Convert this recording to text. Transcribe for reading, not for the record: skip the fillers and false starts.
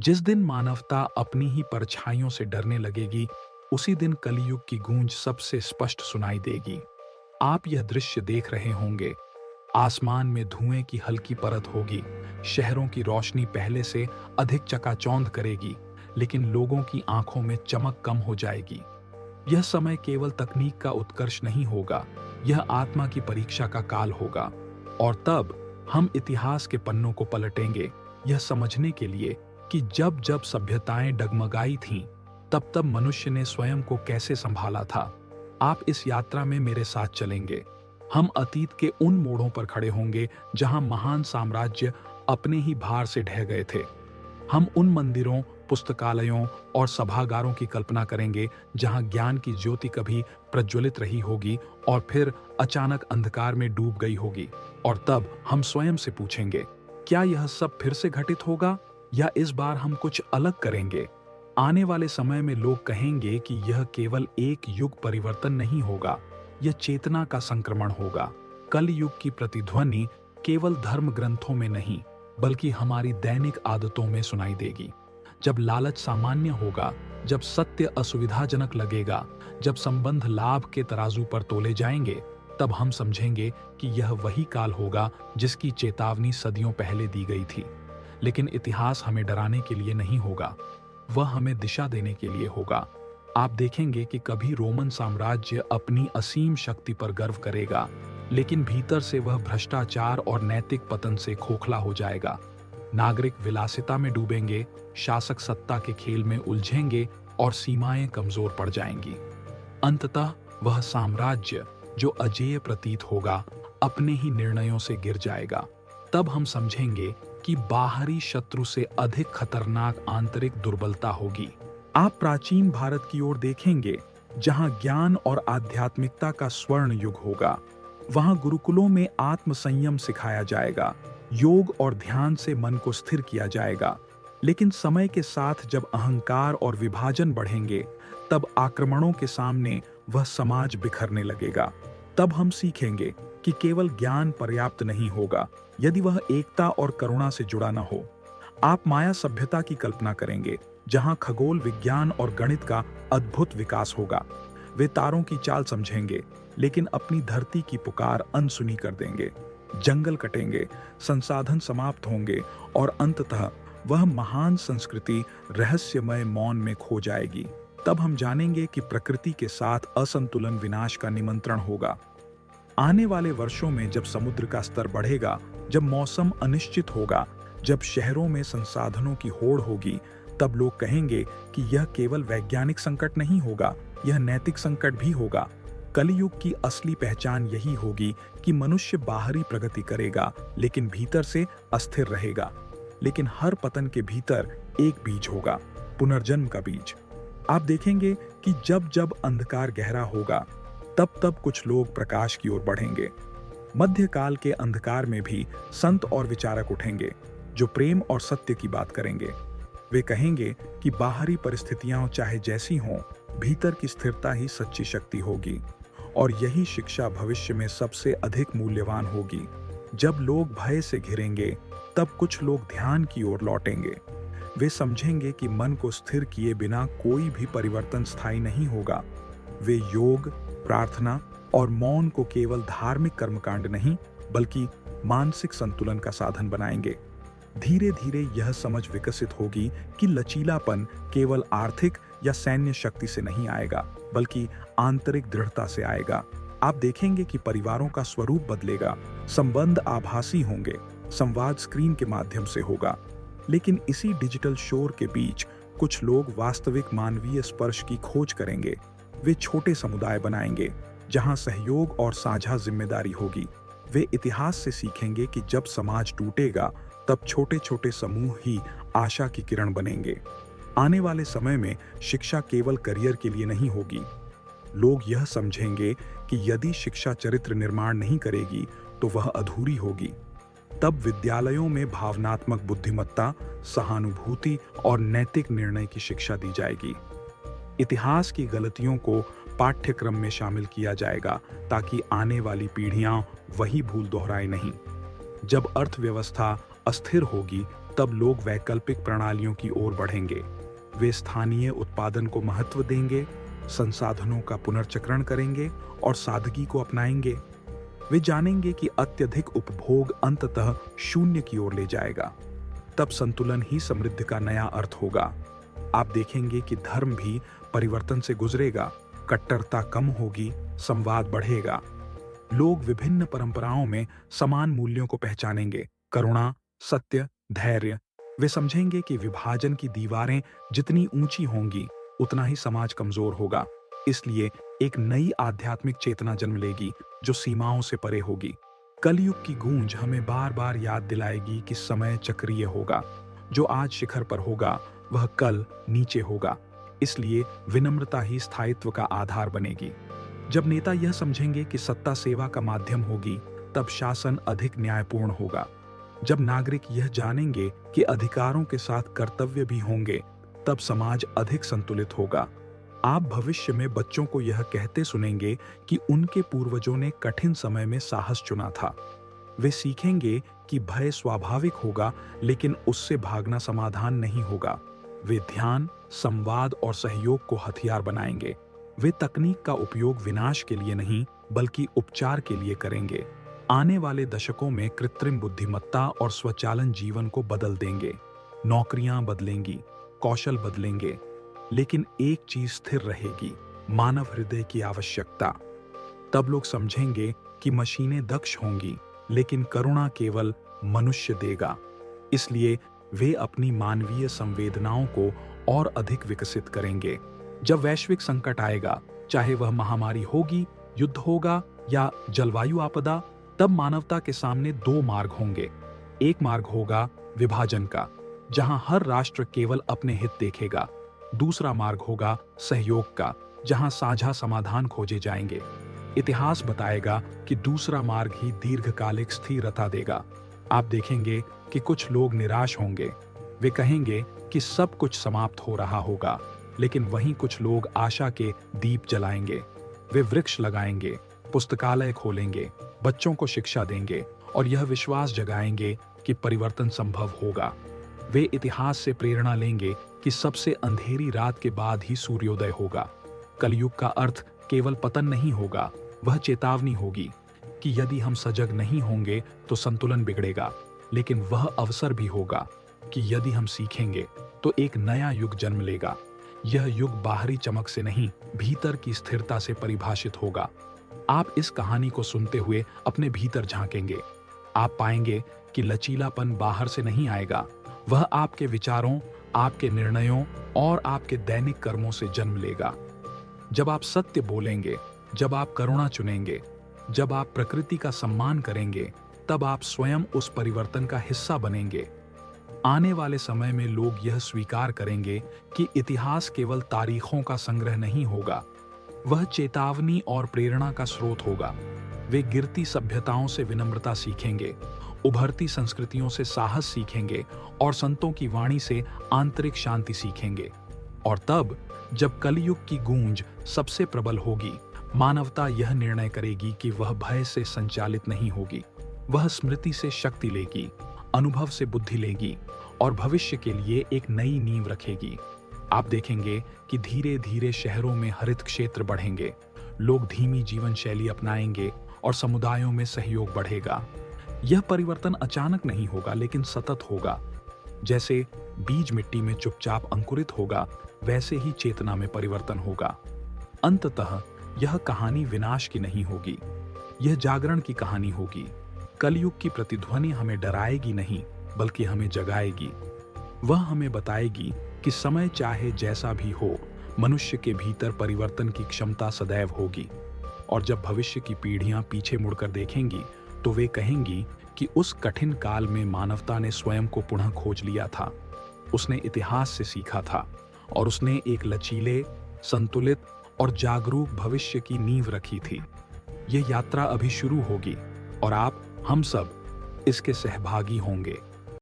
जिस दिन मानवता अपनी ही परछाइयों से डरने लगेगी, उसी दिन कलयुग की गूंज सबसे स्पष्ट सुनाई देगी। आप यह दृश्य देख रहे होंगे। आसमान में धुएं की हल्की परत होगी, शहरों की रोशनी पहले से अधिक चकाचौंध करेगी, लेकिन लोगों की आंखों में चमक कम हो जाएगी। यह समय केवल तकनीक का उत्कर्ष नहीं होगा, यह आत्मा की परीक्षा का काल होगा। और तब हम इतिहास के पन्नों को पलटेंगे, यह समझने के लिए कि जब जब सभ्यताएं डगमगाई थीं, तब तब मनुष्य ने स्वयं को कैसे संभाला था। आप इस यात्रा में मेरे साथ चलेंगे। हम अतीत के उन मोड़ों पर खड़े होंगे जहां महान साम्राज्य अपने ही भार से ढह गए थे। हम उन मंदिरों, पुस्तकालयों और सभागारों की कल्पना करेंगे जहां ज्ञान की ज्योति कभी प्रज्वलित रही होगी और फिर अचानक अंधकार में डूब गई होगी। और तब हम स्वयं से पूछेंगे, क्या यह सब फिर से घटित होगा या इस बार हम कुछ अलग करेंगे? आने वाले समय में लोग कहेंगे कि यह केवल एक युग परिवर्तन नहीं होगा, यह चेतना का संक्रमण होगा। कल युग की प्रतिध्वनि केवल धर्म ग्रंथों में नहीं, बल्कि हमारी दैनिक आदतों में सुनाई देगी। जब लालच सामान्य होगा, जब सत्य असुविधाजनक लगेगा, जब संबंध लाभ के तराजू पर तोले जाएंगे, तब हम समझेंगे कि यह वही काल होगा जिसकी चेतावनी सदियों पहले दी गई थी। लेकिन इतिहास हमें डराने के लिए नहीं होगा, वह हमें दिशा देने के लिए होगा। आप देखेंगे कि कभी रोमन साम्राज्य अपनी असीम शक्ति पर गर्व करेगा, लेकिन भीतर से वह भ्रष्टाचार और नैतिक पतन से खोखला हो जाएगा। नागरिक विलासिता में डूबेंगे, शासक सत्ता के खेल में उलझेंगे और सीमाएं कमजोर पड़ जाएंगी। अंततः वह साम्राज्य जो अजेय प्रतीत होगा, अपने ही निर्णयों से गिर जाएगा। तब हम समझेंगे कि बाहरी शत्रु से अधिक खतरनाक आंतरिक दुर्बलता होगी। आप प्राचीन भारत की ओर देखेंगे, जहां ज्ञान और आध्यात्मिकता का स्वर्ण युग होगा। वहां गुरुकुलों में आत्म संयम सिखाया जाएगा, योग और ध्यान से मन को स्थिर किया जाएगा। लेकिन समय के साथ जब अहंकार और विभाजन बढ़ेंगे, तब आक्रमणों के सामने वह समाज बिखरने लगेगा। तब हम सीखेंगे कि केवल ज्ञान पर्याप्त नहीं होगा, यदि वह एकता और करुणा से जुड़ा न हो। आप माया सभ्यता की कल्पना करेंगे, जहां खगोल विज्ञान और गणित का अद्भुत विकास होगा। वे तारों की चाल समझेंगे, लेकिन अपनी धरती की पुकार अनसुनी कर देंगे। जंगल कटेंगे, संसाधन समाप्त होंगे और अंततः वह महान संस्कृति रहस्यमय मौन में खो जाएगी। तब हम जानेंगे कि प्रकृति के साथ असंतुलन विनाश का निमंत्रण होगा। आने वाले वर्षों में जब समुद्र का स्तर बढ़ेगा, जब मौसम अनिश्चित होगा, जब शहरों में संसाधनों की होड़ होगी, तब लोग कहेंगे कि यह केवल वैज्ञानिक संकट नहीं होगा, यह नैतिक संकट भी होगा। कलयुग की असली पहचान यही होगी कि मनुष्य बाहरी प्रगति करेगा, लेकिन भीतर से अस्थिर रहेगा। लेकिन हर पतन के भीतर एक बीज होगा, पुनर्जन्म का बीज। आप देखेंगे कि जब जब अंधकार गहरा होगा, तब तब कुछ लोग प्रकाश की ओर बढ़ेंगे। मध्यकाल के अंधकार में भी संत और विचारक उठेंगे, जो प्रेम और सत्य की बात करेंगे। वे कहेंगे कि बाहरी परिस्थितियां चाहे जैसी हों, भीतर की स्थिरता ही सच्ची शक्ति होगी। और यही शिक्षा भविष्य में सबसे अधिक मूल्यवान होगी। जब लोग भय से घिरेंगे, तब कुछ लोग ध्यान की ओर लौटेंगे। वे समझेंगे कि मन को स्थिर किए बिना कोई भी परिवर्तन स्थायी नहीं होगा। वे योग, प्रार्थना और मौन को केवल धार्मिक कर्मकांड नहीं, बल्कि मानसिक संतुलन का साधन बनाएंगे। धीरे धीरे यह समझ विकसित होगी कि लचीलापन केवल आर्थिक या सैन्य शक्ति से नहीं आएगा, बल्कि आंतरिक दृढ़ता से आएगा। आप देखेंगे कि परिवारों का स्वरूप बदलेगा, संबंध आभासी होंगे, संवाद स्क्रीन के माध्यम से होगा। लेकिन इसी डिजिटल शोर के बीच कुछ लोग वास्तविक मानवीय स्पर्श की खोज करेंगे। वे छोटे समुदाय बनाएंगे, जहां सहयोग और साझा जिम्मेदारी होगी। वे इतिहास से सीखेंगे कि जब समाज टूटेगा, तब छोटे छोटे समूह ही आशा की किरण बनेंगे। आने वाले समय में शिक्षा केवल करियर के लिए नहीं होगी। लोग यह समझेंगे कि यदि शिक्षा चरित्र निर्माण नहीं करेगी, तो वह अधूरी होगी। तब विद्यालयों में भावनात्मक बुद्धिमत्ता, सहानुभूति और नैतिक निर्णय की शिक्षा दी जाएगी। इतिहास की गलतियों को पाठ्यक्रम में शामिल किया जाएगा, ताकि आने वाली पीढ़ियां वही भूल दोहराए नहीं। जब अर्थव्यवस्था अस्थिर होगी, तब लोग वैकल्पिक प्रणालियों की ओर बढ़ेंगे। वे स्थानीय उत्पादन को महत्व देंगे, संसाधनों का पुनर्चक्रण करेंगे और सादगी को अपनाएंगे। वे जानेंगे कि अत्यधिक उपभोग अंततः शून्य की ओर ले जाएगा। तब संतुलन ही समृद्धि का नया अर्थ होगा। आप देखेंगे कि धर्म भी परिवर्तन से गुजरेगा, कट्टरता कम होगी, संवाद बढ़ेगा। लोग विभिन्न परंपराओं में समान मूल्यों को पहचानेंगे, करुणा, सत्य, धैर्य। वे समझेंगे कि विभाजन की दीवारें जितनी ऊंची होंगी, उतना ही समाज कमजोर होगा। इसलिए एक नई आध्यात्मिक चेतना जन्म लेगी जो सीमाओं से परे होगी। कलयुग की गूंज हमें बार बार याद दिलाएगी कि समय चक्रीय होगा। जो आज शिखर पर होगा वह कल नीचे होगा। इसलिए विनम्रता ही स्थायित्व का आधार बनेगी। जब नेता यह समझेंगे कि सत्ता सेवा का माध्यम होगी, तब शासन अधिक न्यायपूर्ण होगा। जब नागरिक यह जानेंगे कि अधिकारों के साथ कर्तव्य भी होंगे, तब समाज अधिक संतुलित होगा। आप भविष्य में बच्चों को यह कहते सुनेंगे कि उनके पूर्वजों ने कठिन समय में साहस चुना था। वे सीखेंगे कि भय स्वाभाविक होगा, लेकिन उससे भागना समाधान नहीं होगा। वे ध्यान, संवाद और सहयोग को हथियार बनाएंगे। वे तकनीक का उपयोग विनाश के लिए नहीं, बल्कि उपचार के लिए करेंगे। आने वाले दशकों में कृत्रिम बुद्धिमत्ता और स्वचालन जीवन को बदल देंगे। नौकरियां बदलेंगी, कौशल बदलेंगे, लेकिन एक चीज स्थिर रहेगी, मानव हृदय की आवश्यकता। तब लोग समझेंगे कि मशीनें दक्ष होंगी, लेकिन करुणा केवल मनुष्य देगा। इसलिए वे अपनी मानवीय संवेदनाओं को और अधिक विकसित करेंगे। जब वैश्विक संकट आएगा, चाहे वह महामारी होगी, युद्ध होगा या जलवायु आपदा, तब मानवता के सामने दो मार्ग होंगे। एक मार्ग होगा विभाजन का, जहां हर राष्ट्र केवल अपने हित देखेगा। दूसरा मार्ग होगा सहयोग का, जहां साझा समाधान खोजे जाएंगे। इतिहास बताएगा कि दूसरा मार्ग ही दीर्घकालिक स्थिरता देगा। आप देखेंगे कि कुछ लोग निराश होंगे। वे कहेंगे कि सब कुछ समाप्त हो रहा होगा, लेकिन वहीं कुछ लोग आशा के दीप जलाएंगे। वे वृक्ष लगाएंगे, पुस्तकालय खोलेंगे, बच्चों को शिक्षा देंगे और यह विश्वास जगाएंगे कि परिवर्तन संभव होगा। वे इतिहास से प्रेरणा लेंगे कि सबसे अंधेरी रात के बाद ही सूर्योदय होगा। कलयुग का अर्थ केवल पतन नहीं होगा, वह चेतावनी होगी कि यदि हम सजग नहीं होंगे तो संतुलन बिगड़ेगा। लेकिन वह अवसर भी होगा कि यदि हम सीखेंगे तो एक नया युग जन्म लेगा। यह युग बाहरी चमक से नहीं, भीतर की स्थिरता से परिभाषित होगा। आप इस कहानी को सुनते हुए अपने भीतर झांकेंगे। आप पाएंगे कि लचीलापन बाहर से नहीं आएगा, वह आपके विचारों, आपके निर्णयों और आपके दैनिक कर्मों से जन्म लेगा। जब आप सत्य बोलेंगे, जब आप करुणा चुनेंगे, जब आप प्रकृति का सम्मान करेंगे, तब आप स्वयं उस परिवर्तन का हिस्सा बनेंगे। आने वाले समय में लोग यह स्वीकार करेंगे कि इतिहास केवल तारीखों का संग्रह नहीं होगा, वह चेतावनी और प्रेरणा का स्रोत होगा। वे गिरती सभ्यताओं से विनम्रता सीखेंगे, उभरती संस्कृतियों से साहस सीखेंगे और संतों की वाणी से आंतरिक शांति सीखेंगे। और तब जब कलयुग की गूंज सबसे प्रबल होगी, मानवता यह निर्णय करेगी कि वह भय से संचालित नहीं होगी। वह स्मृति से शक्ति लेगी, अनुभव से बुद्धि लेगी और भविष्य के लिए एक नई नींव रखेगी। आप देखेंगे कि धीरे धीरे शहरों में हरित क्षेत्र बढ़ेंगे, लोग धीमी जीवन शैली अपनाएंगे और समुदायों में सहयोग बढ़ेगा। यह परिवर्तन अचानक नहीं होगा, लेकिन सतत होगा। जैसे बीज मिट्टी में चुपचाप अंकुरित होगा, वैसे ही चेतना में परिवर्तन होगा। अंततः यह कहानी विनाश की नहीं होगी, यह जागरण की कहानी होगी। कलयुग की प्रतिध्वनि हमें डराएगी नहीं, बल्कि हमें जगाएगी। वह हमें बताएगी कि समय चाहे जैसा भी हो, मनुष्य के भीतर परिवर्तन की क्षमता सदैव होगी। और जब भविष्य की पीढ़ियां पीछे मुड़कर देखेंगी, तो वे कहेंगी कि उस कठिन काल में मानवता ने स्वयं को पुनः खोज लिया था। उसने इतिहास से सीखा था और उसने एक लचीले, संतुलित और जागरूक भविष्य की नींव रखी थी। यह यात्रा अभी शुरू होगी और आप, हम सब इसके सहभागी होंगे।